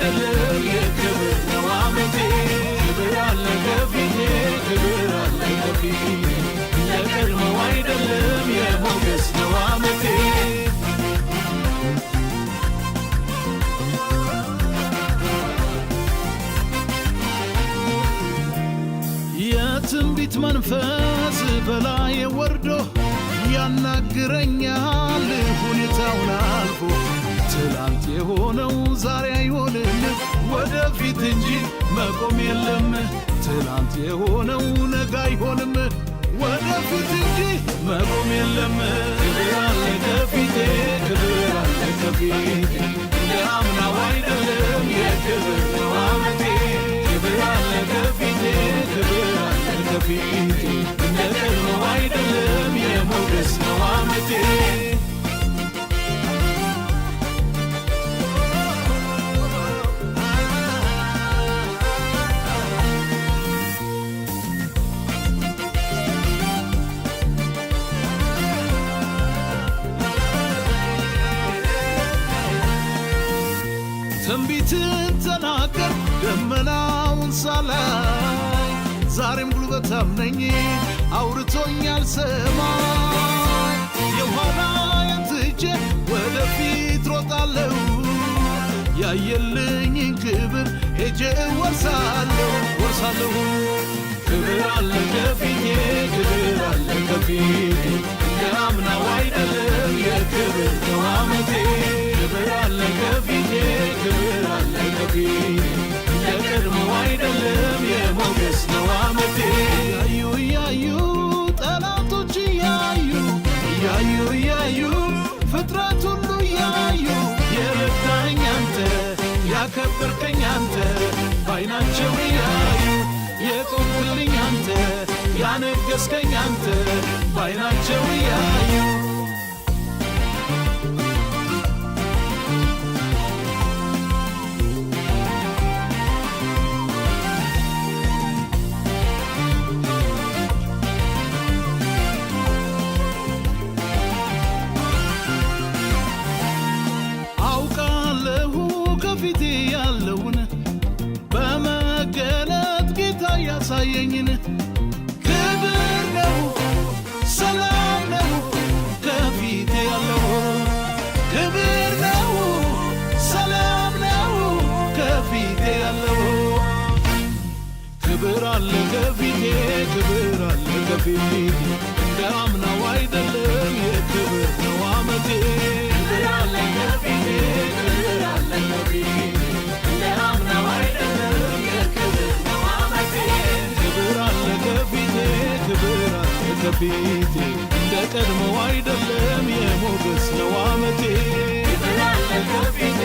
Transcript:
አይደለም የክብር ነው ዓመቴ ክብር አለ ከፊቴ ክብር አለ ከፊቴ የቀድሞው አይደለም የሞገስ ነው ዓመቴ የትንቢት መንፈስ በላዬ ወርዶ ያናግረኛል ሁኔታውን አልፎ ትላንት የሆነው ዛሬ አይሆንም ወደፊት እንጂ መቆም የለም ትላንት የሆነው ነገ አይሆንም ወደፊት እንጂ መቆም የለም ክብር አለ ከፊቴ ክብር አለ ከፊቴ የአምናው አይደለም የክብር ነው ዓመቴ ክብር አለ ከፊቴ ክብር አለ ከፊቴ እንደ ቀድሞው አይደለም የሞገስ ነው ዓመቴ ትንቢትን ተናገር ደመናውን ሳላይ ዛሬም ጉልበታም ነኝ አውርቶኛል ሰማይ የኋላዬን ትቼ ወደፊት ሮጣለሁ ያየልኝን ክብር ሄጄ ወርሳለሁ ክብር አለ ከፊቴ ክብር አለ ከፊቴ የአምናው አይደለም የክብር ነው ዓመቴ ክብር አለ ከፊቴ ክብር አለ ከፊቴ የቀድሞው አይደለም የሞገስ ነው ዓመቴ እያዩ ጠላቶች እያዩ ፍጥረት ሁሉ እያዩ የረዳኸኝ አንተ ያከበርከኝ አንተ ባይናቸው እያዩ የቆምክልኝ አንተ ያነገስከኝ አንተ ባይናቸው እያዩ ፊቴ ያለውን በመገለጥ ጌታ ያሳየኝን ክብር ነው ሰላም ነው ከፊቴ ያለው ክብር ነው ሰላም ነው ከፊቴ ያለው ክብር አለ ከፊቴ ክብር አለ ከፊቴ እንደ አምናው አይደለም የክብር ነው ዓመቴ ክብር አለ ከፊቴ ክብር አለ ከፊቴ እንደ አምናው አይደለም የክብር ነው ዓመቴ ክብር አለ ከፊቴ ክብር አለ ከፊቴ እንደ ቀድሞው አይደለም የሞገስ ነው ዓመቴ ክብር አለ ከፊቴ